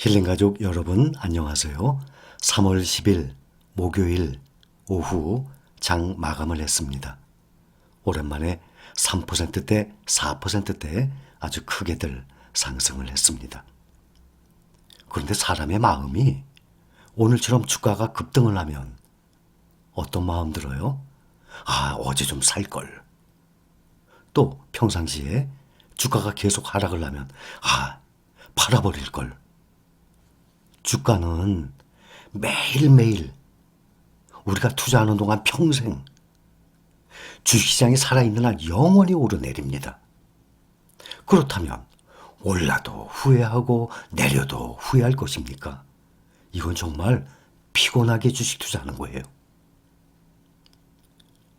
힐링가족 여러분 안녕하세요. 3월 10일 목요일 오후 장 마감을 했습니다. 오랜만에 3%대, 4%대 아주 크게들 상승을 했습니다. 그런데 사람의 마음이 오늘처럼 주가가 급등을 하면 어떤 마음 들어요? 아, 어제 좀 살걸. 또 평상시에 주가가 계속 하락을 하면 아, 팔아버릴걸. 주가는 매일매일 우리가 투자하는 동안 평생 주식시장이 살아있는 한 영원히 오르내립니다. 그렇다면 올라도 후회하고 내려도 후회할 것입니까? 이건 정말 피곤하게 주식 투자하는 거예요.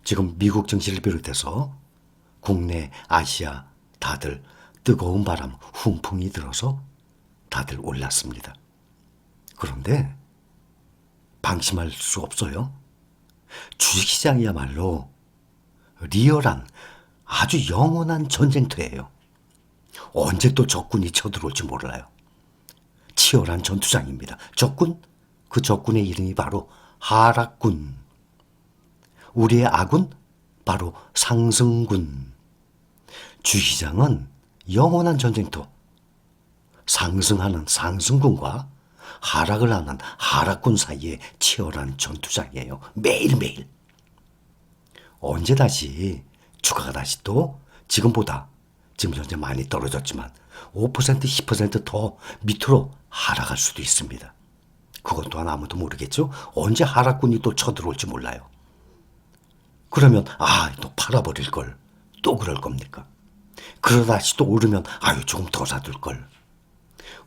지금 미국 증시를 비롯해서 국내, 아시아 다들 뜨거운 바람, 훈풍이 들어서 다들 올랐습니다. 그런데 방심할 수 없어요. 주식시장이야말로 리얼한 아주 영원한 전쟁터예요. 언제 또 적군이 쳐들어올지 몰라요. 치열한 전투장입니다. 적군? 그 적군의 이름이 바로 하락군. 우리의 아군? 바로 상승군. 주식시장은 영원한 전쟁터. 상승하는 상승군과 하락을 하는 하락군 사이의 치열한 전투장이에요. 매일매일. 언제 다시 주가가 다시 또 지금보다 지금 현재 많이 떨어졌지만 5% 10%더 밑으로 하락할 수도 있습니다. 그것 또한 아무도 모르겠죠. 언제 하락군이 또 쳐들어올지 몰라요. 그러면 또 팔아버릴 걸. 또 그럴 겁니까? 그러다 다시 또 오르면 조금 더 사둘 걸.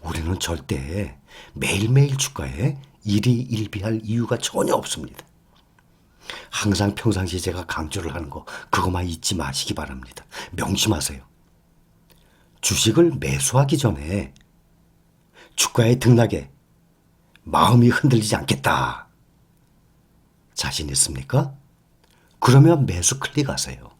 우리는 절대 매일매일 주가에 일희일비할 이유가 전혀 없습니다. 항상 평상시에 제가 강조를 하는 거 그것만 잊지 마시기 바랍니다. 명심하세요. 주식을 매수하기 전에 주가의 등락에 마음이 흔들리지 않겠다. 자신 있습니까? 그러면 매수 클릭하세요.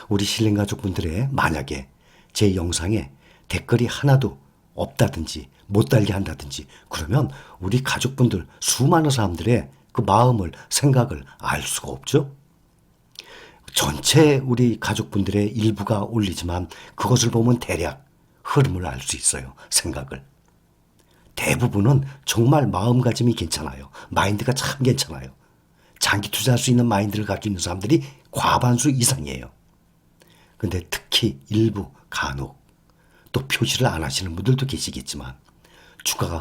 우리 힐링가족분들의 만약에 제 영상에 댓글이 하나도 없다든지 못 달게 한다든지 그러면 우리 가족분들 수많은 사람들의 그 마음을 생각을 알 수가 없죠. 전체 우리 가족분들의 일부가 올리지만 그것을 보면 대략 흐름을 알 수 있어요. 생각을. 대부분은 정말 마음가짐이 괜찮아요. 마인드가 참 괜찮아요. 장기 투자할 수 있는 마인드를 가지고 있는 사람들이 과반수 이상이에요. 근데 특히 일부 간혹 또 표시를 안 하시는 분들도 계시겠지만 주가가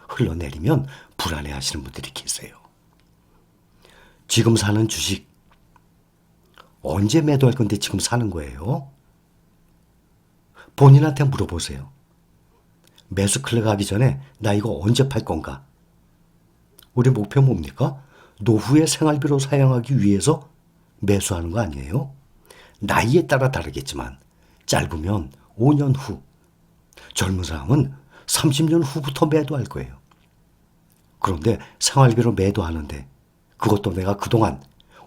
흘러내리면 불안해 하시는 분들이 계세요. 지금 사는 주식 언제 매도할 건데 지금 사는 거예요? 본인한테 물어보세요. 매수 클릭하기 전에 나 이거 언제 팔 건가? 우리 목표 뭡니까? 노후의 생활비로 사용하기 위해서 매수하는 거 아니에요? 나이에 따라 다르겠지만 짧으면 5년 후, 젊은 사람은 30년 후부터 매도할 거예요. 그런데 생활비로 매도하는데 그것도 내가 그동안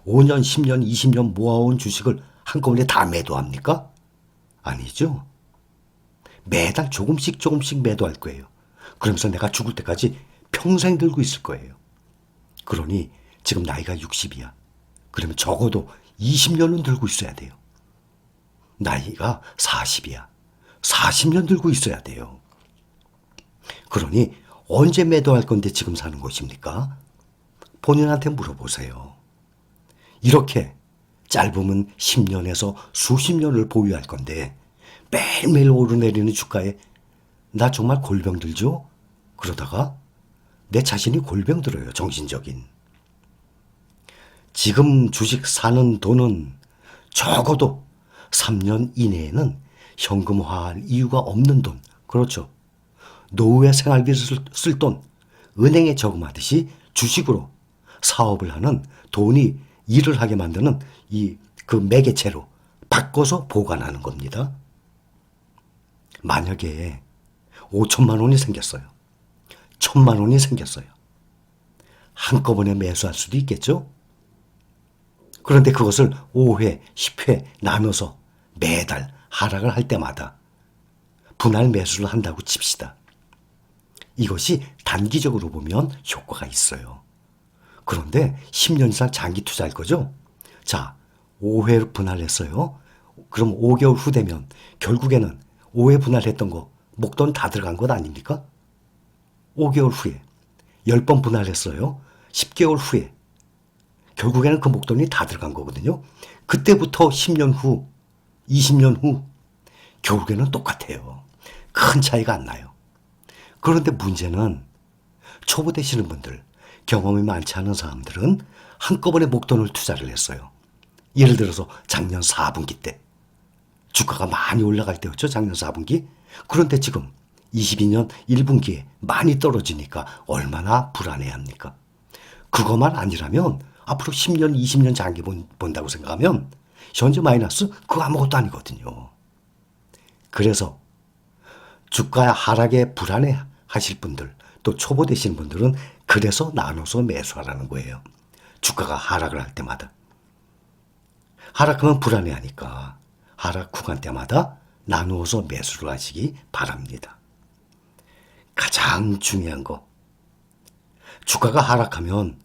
5년, 10년, 20년 모아온 주식을 한꺼번에 다 매도합니까? 아니죠. 매달 조금씩 매도할 거예요. 그러면서 내가 죽을 때까지 평생 들고 있을 거예요. 그러니 지금 나이가 60이야. 그러면 적어도 20년은 들고 있어야 돼요. 나이가 40이야. 40년 들고 있어야 돼요. 그러니 언제 매도할 건데 지금 사는 것입니까? 본인한테 물어보세요. 이렇게 짧으면 10년에서 수십 년을 보유할 건데 매일매일 오르내리는 주가에 나 정말 골병 들죠? 그러다가 내 자신이 골병 들어요. 정신적인. 지금 주식 사는 돈은 적어도 3년 이내에는 현금화할 이유가 없는 돈. 그렇죠. 노후에 생활비를 쓸 돈, 은행에 저금하듯이 주식으로 사업을 하는 돈이 일을 하게 만드는 그 매개체로 바꿔서 보관하는 겁니다. 만약에 5천만 원이 생겼어요. 1,000만 원이 생겼어요. 한꺼번에 매수할 수도 있겠죠? 그런데 그것을 5회, 10회 나눠서 매달 하락을 할 때마다 분할 매수를 한다고 칩시다. 이것이 단기적으로 보면 효과가 있어요. 그런데 10년 이상 장기 투자할 거죠? 자, 5회 분할했어요. 그럼 5개월 후 되면 결국에는 5회 분할했던 거 목돈 다 들어간 것 아닙니까? 5개월 후에 10번 분할했어요. 10개월 후에 결국에는 그 목돈이 다 들어간 거거든요. 그때부터 10년 후, 20년 후 결국에는 똑같아요. 큰 차이가 안 나요. 그런데 문제는 초보 되시는 분들, 경험이 많지 않은 사람들은 한꺼번에 목돈을 투자를 했어요. 예를 들어서 작년 4분기 때 주가가 많이 올라갈 때였죠. 작년 4분기. 그런데 지금 22년 1분기에 많이 떨어지니까 얼마나 불안해합니까? 그것만 아니라면 앞으로 10년, 20년 장기 본다고 생각하면 현재 마이너스 그거 아무것도 아니거든요. 그래서 주가 하락에 불안해 하실 분들, 또 초보 되시는 분들은 그래서 나눠서 매수하라는 거예요. 주가가 하락을 할 때마다. 하락하면 불안해하니까 하락 구간 때마다 나누어서 매수를 하시기 바랍니다. 가장 중요한 거. 주가가 하락하면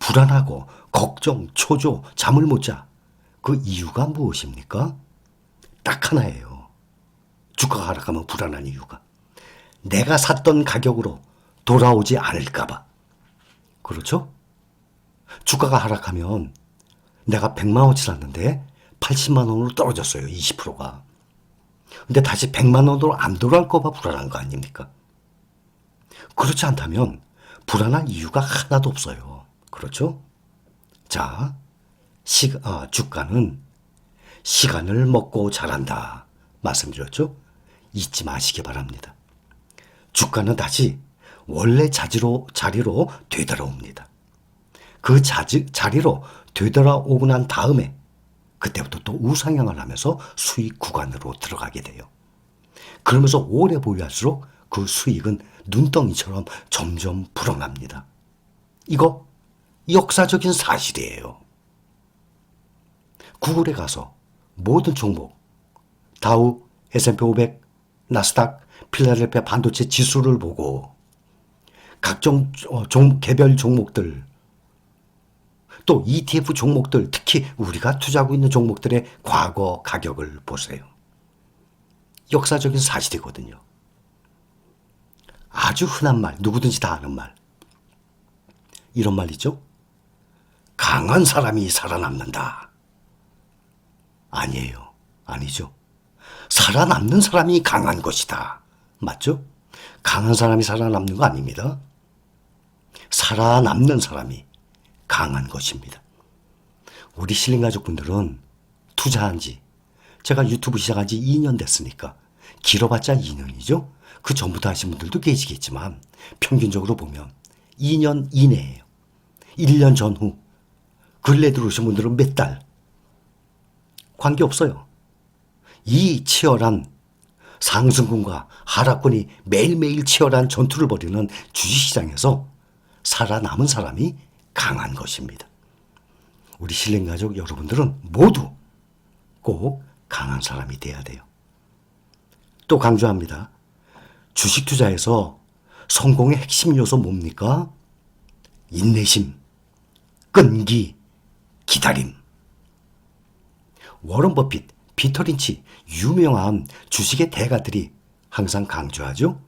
불안하고 걱정, 초조, 잠을 못 자. 그 이유가 무엇입니까? 딱 하나예요. 주가가 하락하면 불안한 이유가. 내가 샀던 가격으로 돌아오지 않을까봐. 그렇죠? 주가가 하락하면 내가 100만 원치 샀는데 80만 원으로 떨어졌어요. 20%가. 근데 다시 100만 원으로 안 돌아올까봐 불안한 거 아닙니까? 그렇지 않다면 불안한 이유가 하나도 없어요. 그렇죠? 자, 주가는 시간을 먹고 자란다. 말씀드렸죠? 잊지 마시기 바랍니다. 주가는 다시 원래 자리로 되돌아옵니다. 그 자리로 되돌아오고 난 다음에 그때부터 또 우상향을 하면서 수익 구간으로 들어가게 돼요. 그러면서 오래 보유할수록 그 수익은 눈덩이처럼 점점 불어납니다. 이거 역사적인 사실이에요. 구글에 가서 모든 종목, 다우, S&P 500, 나스닥, 필라델피아 반도체 지수를 보고 각종 개별 종목들, 또 ETF 종목들, 특히 우리가 투자하고 있는 종목들의 과거 가격을 보세요. 역사적인 사실이거든요. 아주 흔한 말, 누구든지 다 아는 말. 이런 말이죠. 강한 사람이 살아남는다. 아니에요. 아니죠. 살아남는 사람이 강한 것이다. 맞죠? 강한 사람이 살아남는 거 아닙니다. 살아남는 사람이 강한 것입니다. 우리 실린 가족분들은 투자한 지, 제가 유튜브 시작한 지 2년 됐으니까 길어봤자 2년이죠. 그 전부터 하신 분들도 계시겠지만 평균적으로 보면 2년 이내예요. 1년 전후 근래 들어오신 분들은 몇 달 관계없어요. 이 치열한 상승군과 하락군이 매일매일 치열한 전투를 벌이는 주식시장에서 살아남은 사람이 강한 것입니다. 우리 신뢰가족 여러분들은 모두 꼭 강한 사람이 돼야 돼요. 또 강조합니다. 주식 투자에서 성공의 핵심 요소 뭡니까? 인내심, 끈기, 기다림. 워런 버핏, 피터 린치, 유명한 주식의 대가들이 항상 강조하죠.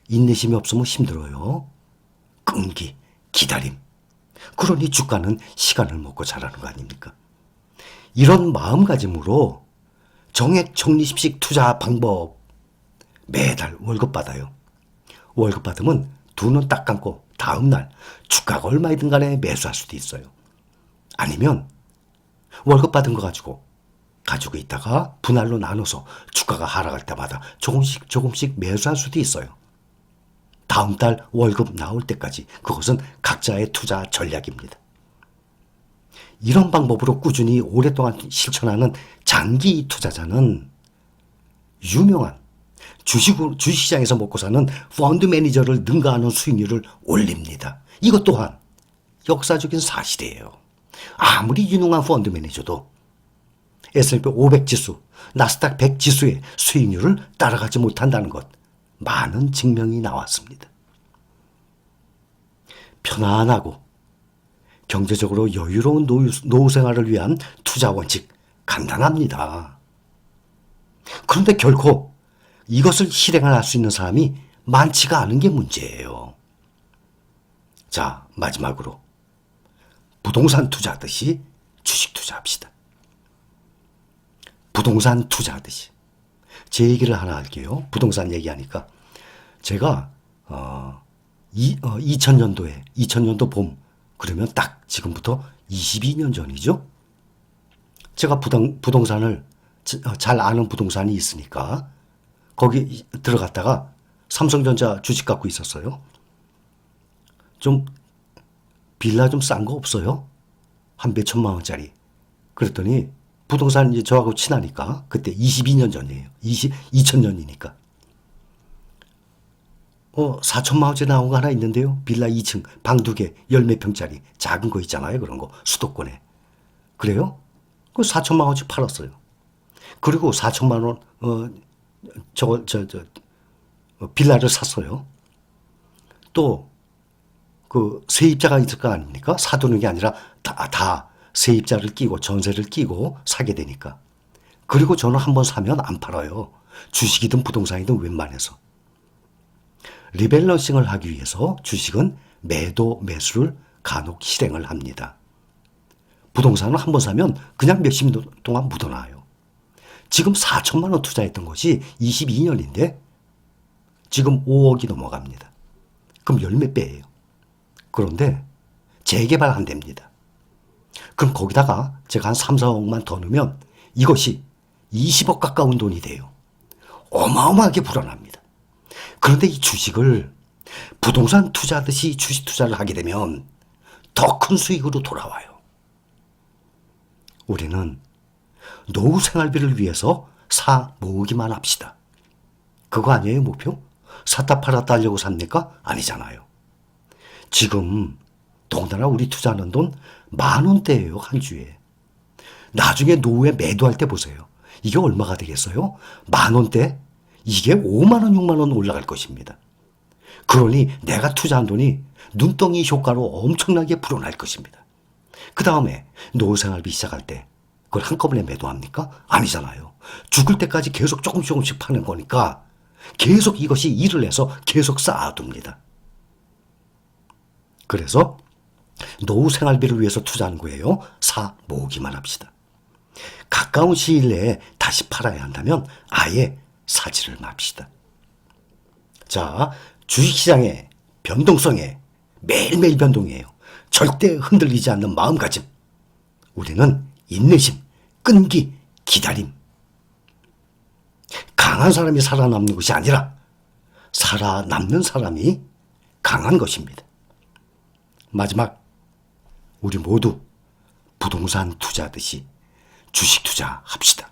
인내심이 없으면 힘들어요. 끈기, 기다림. 그러니 주가는 시간을 먹고 자라는 거 아닙니까? 이런 마음가짐으로 정액 적립식 투자 방법 매달 월급 받아요. 월급 받으면 두 눈 딱 감고 다음날 주가가 얼마이든 간에 매수할 수도 있어요. 아니면 월급 받은 거 가지고 있다가 분할로 나눠서 주가가 하락할 때마다 조금씩 매수할 수도 있어요. 다음 달 월급 나올 때까지 그것은 각자의 투자 전략입니다. 이런 방법으로 꾸준히 오랫동안 실천하는 장기 투자자는 유명한 주식시장에서 먹고 사는 펀드 매니저를 능가하는 수익률을 올립니다. 이것 또한 역사적인 사실이에요. 아무리 유능한 펀드 매니저도 S&P 500 지수, 나스닥 100 지수의 수익률을 따라가지 못한다는 것 많은 증명이 나왔습니다. 편안하고 경제적으로 여유로운 노후 생활을 위한 투자 원칙 간단합니다. 그런데 결코 이것을 실행을 할 수 있는 사람이 많지가 않은 게 문제예요. 자, 마지막으로 부동산 투자하듯이 주식 투자합시다. 부동산 투자하듯이. 제 얘기를 하나 할게요. 부동산 얘기하니까. 제가 2000년도 봄, 그러면 딱 지금부터 22년 전이죠. 제가 부동산을 잘 아는 부동산이 있으니까 거기 들어갔다가 삼성전자 주식 갖고 있었어요. 좀 빌라 좀 싼 거 없어요? 한 몇 천만 원짜리. 그랬더니 부동산 이제 저하고 친하니까 그때 22년 전이에요. 2000년이니까. 4천만 원짜리 나온 거 하나 있는데요. 빌라 2층, 방 2개, 열 몇 평짜리. 작은 거 있잖아요. 그런 거. 수도권에. 그래요? 그 4천만 원씩 팔았어요. 그리고 4천만 원, 빌라를 샀어요. 또, 그, 세입자가 있을 거 아닙니까? 사두는 게 아니라 다 세입자를 끼고 전세를 끼고 사게 되니까. 그리고 저는 한번 사면 안 팔아요. 주식이든 부동산이든 웬만해서. 리밸런싱을 하기 위해서 주식은 매도 매수를 간혹 실행을 합니다. 부동산은 한번 사면 그냥 몇십 년 동안 묻어놔요. 지금 4천만 원 투자했던 것이 22년인데 지금 5억이 넘어갑니다. 그럼 열 몇 배예요. 그런데 재개발 안 됩니다. 그럼 거기다가 제가 한 3, 4억만 더 넣으면 이것이 20억 가까운 돈이 돼요. 어마어마하게 불어납니다. 그런데 이 주식을 부동산 투자하듯이 주식 투자를 하게 되면 더 큰 수익으로 돌아와요. 우리는 노후 생활비를 위해서 사 모으기만 합시다. 그거 아니에요, 목표? 샀다 팔았다 하려고 삽니까? 아니잖아요. 지금 더군다나 우리 투자하는 돈 10,000원대예요, 한 주에. 나중에 노후에 매도할 때 보세요. 이게 얼마가 되겠어요? 10,000원대? 이게 5만 원, 6만 원 올라갈 것입니다. 그러니 내가 투자한 돈이 눈덩이 효과로 엄청나게 불어날 것입니다. 그 다음에 노후 생활비 시작할 때 그걸 한꺼번에 매도합니까? 아니잖아요. 죽을 때까지 계속 조금씩 파는 거니까 계속 이것이 일을 해서 계속 쌓아둡니다. 그래서 노후 생활비를 위해서 투자하는 거예요. 사 모으기만 합시다. 가까운 시일 내에 다시 팔아야 한다면 아예 사지를 맙시다. 자, 주식시장의 변동성에 매일매일 변동이에요. 절대 흔들리지 않는 마음가짐. 우리는 인내심, 끈기, 기다림. 강한 사람이 살아남는 것이 아니라 살아남는 사람이 강한 것입니다. 마지막, 우리 모두 부동산 투자하듯이 주식 투자합시다.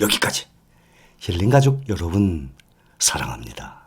여기까지. 힐링가족 여러분 사랑합니다.